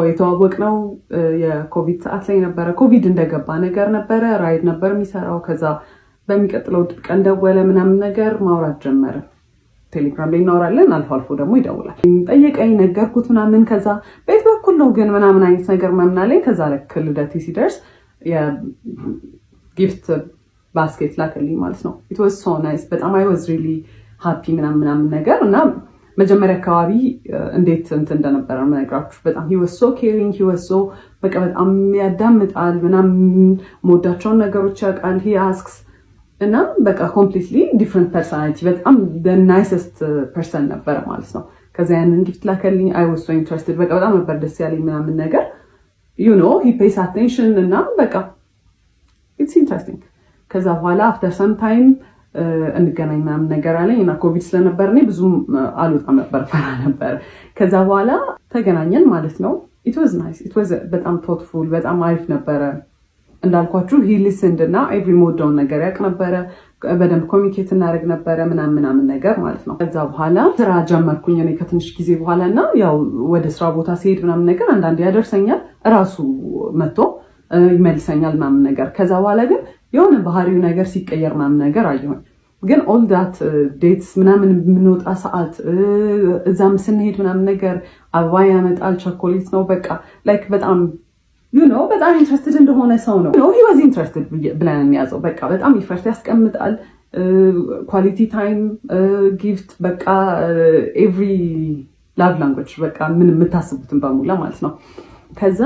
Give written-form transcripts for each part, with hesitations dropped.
የተዋወቅነው የኮቪድ ሰዓት ላይ ነበረ። ኮቪድ እንደገባ ነገር ነበረ። ራይድ ነበር የሚሰራው። ከዛ በሚቀጥለው ቀን ደወለ ምናምን ነገር ማውራት ጀመረ። ቴሌግራም ላይ እናወራለን፣ አልፎ አልፎ ደግሞ ይደውላል። ጠየቀኝ፣ ነገርኩት ምናምን። ከዛ ቤት በኩል ነው ግን ምናምን አይነት ነገር ምናምን አለኝ። ከዛ ልክ ልደቴ ሲደርስ የጊፍት ባስኬት ላከልኝ ማለት ነው። ኢት ዋዝ ሶ ናይስ። በጣም አይ ዋዝ ሪሊ ሃፒ ምናምን ነገር እና መጀመሪያ አካባቢ እንዴት እንትን እንደነበረ የምነግራችሁ በጣም he was so caring, he was so በቃ በጣም ያዳምጣል ምናምን የምወዳቸውን ነገሮች ያውቃል። he asks እና በቃ completely different personality በጣም the nicest person ነበረ ማለት ነው። ከዛ ያንን ጊፍት ላከልኝ። I was so interested በቃ በጣም ነበር ደስ ያለኝ ምናምን ነገር you know he pays attention እና በቃ it's interesting። ከዛ በኋላ after some time እንገናኝ ምናምን ነገር አለኝ እና ኮቪድ ስለነበር እኔ ብዙም አልወጣም ነበር፣ ፈራ ነበር። ከዛ በኋላ ተገናኘን ማለት ነው። it was nice, it was በጣም thoughtful በጣም አሪፍ ነበረ። እንዳልኳችሁ he listened እና every ሞደውን ነገር ያውቅ ነበረ። በደንብ ኮሚኒኬት እናደርግ ነበረ ምናምን ነገር ማለት ነው። ከዛ በኋላ ስራ ጀመርኩኝ እኔ ከትንሽ ጊዜ በኋላ እና ያው ወደ ስራ ቦታ ሲሄድ ምናምን ነገር አንዳንዴ ያደርሰኛል፣ እራሱ መጥቶ ይመልሰኛል ምናምን ነገር። ከዛ በኋላ ግን የሆነ ባህሪው ነገር ሲቀየር ምናምን ነገር አየሁኝ። ግን ኦል ዳት ዴትስ ምናምን የምንወጣ ሰዓት እዛም ስንሄድ ምናምን ነገር አበባ ያመጣል፣ ቸኮሌት ነው በቃ ላይክ በጣም በጣም ኢንትረስትድ እንደሆነ ሰው ነው። he was interested ብለን እንያዘው። በቃ በጣም ኢፈርት ያስቀምጣል። ኳሊቲ ታይም ጊፍት በቃ ኤቭሪ ላቭ ላንጉዌጅ በቃ ምን የምታስቡትን በሙላ ማለት ነው። ከዛ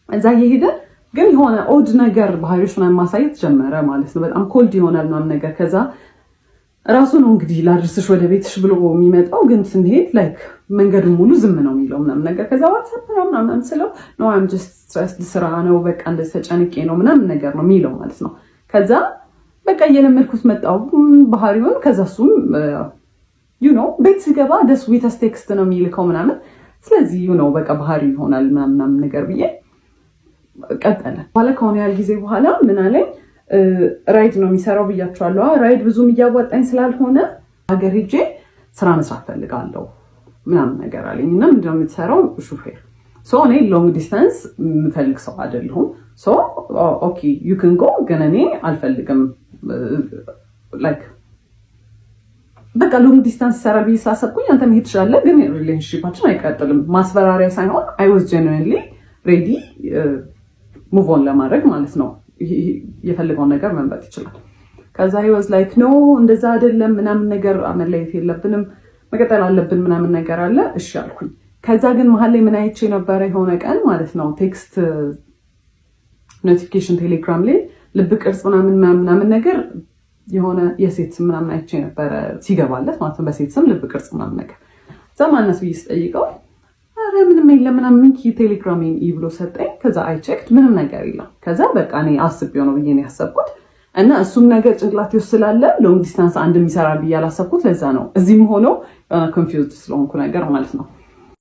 እዛ እየሄደ ግን የሆነ ኦድ ነገር ባህሪዎች ምናምን ማሳየት ጀመረ ማለት ነው። በጣም ኮልድ ይሆናል ምናምን ነገር። ከዛ ራሱ ነው እንግዲህ ላድርስሽ ወደ ቤትሽ ብሎ የሚመጣው። ግን ስንሄድ ላይክ መንገዱን ሙሉ ዝም ነው የሚለው ምናምን ነገር። ከዛ ዋትሳፕ ምናምን ስለው ኖ አም ጀስት ስትረስድ ስራ ነው በቃ እንደዚህ ተጨንቄ ነው ምናምን ነገር ነው የሚለው ማለት ነው። ከዛ በቃ እየለመድኩት መጣው ባህሪውን። ከዛ እሱም ቤት ሲገባ ደስ ዊተስ ቴክስት ነው የሚልከው ምናምን። ስለዚህ በቃ ባህሪ ይሆናል ምናምን ነገር ብዬ ቀጠለ። በኋላ ከሆነ ያህል ጊዜ በኋላ ምን አለኝ፣ ራይድ ነው የሚሰራው ብያቸዋለሁ። ራይድ ብዙም እያዋጣኝ ስላልሆነ ሀገር ሄጄ ስራ መስራት ፈልጋለሁ ምናምን ነገር አለኝ። እና ምንድነው የምትሰራው? ሹፌር። እኔ ሎንግ ዲስታንስ የምፈልግ ሰው አይደለሁም። ኦኬ ዩ ካን ጎ፣ ግን እኔ አልፈልግም ላይክ በቃ ሎንግ ዲስታንስ ይሰራል ብዬ ስላሰብኩኝ አንተ መሄድ ትችላለህ፣ ግን ሪሌሽንሺፓችን አይቀጥልም። ማስፈራሪያ ሳይሆን አይ ዋዝ ጀኑዊንሊ ሬዲ ሙቭ ኦን ለማድረግ ማለት ነው። የፈልገውን ነገር መምረጥ ይችላል። ከዛ he was like no እንደዛ አይደለም ምናምን ነገር መለየት የለብንም መቀጠል አለብን ምናምን ነገር አለ። እሺ አልኩኝ። ከዛ ግን መሀል ላይ ምን አይቼ ነበረ የሆነ ቀን ማለት ነው ቴክስት ኖቲፊኬሽን ቴሌግራም ላይ ልብ ቅርጽ ምናምን ነገር የሆነ የሴት ስም ምናምን አይቼ ነበረ ሲገባለት ማለት ነው። በሴት ስም ልብ ቅርጽ ምናምን ነገር ዘማነስ ብዬ ስጠይቀው አረ ምንም የለም ምናምን ቴሌግራም ብሎ ሰጠኝ። ከዛ አይ ቼክድ ምንም ነገር የለም። ከዛ በቃ እኔ አስቤው ነው ብዬ ነው ያሰብኩት እና እሱም ነገር ጭንቅላቴ ውስጥ ስላለ ሎንግ ዲስታንስ አንድም ይሰራል ብዬ አላሰብኩት። ለዛ ነው እዚህም ሆኖ ኮንፊውዝድ ስለሆንኩ ነገር ማለት ነው።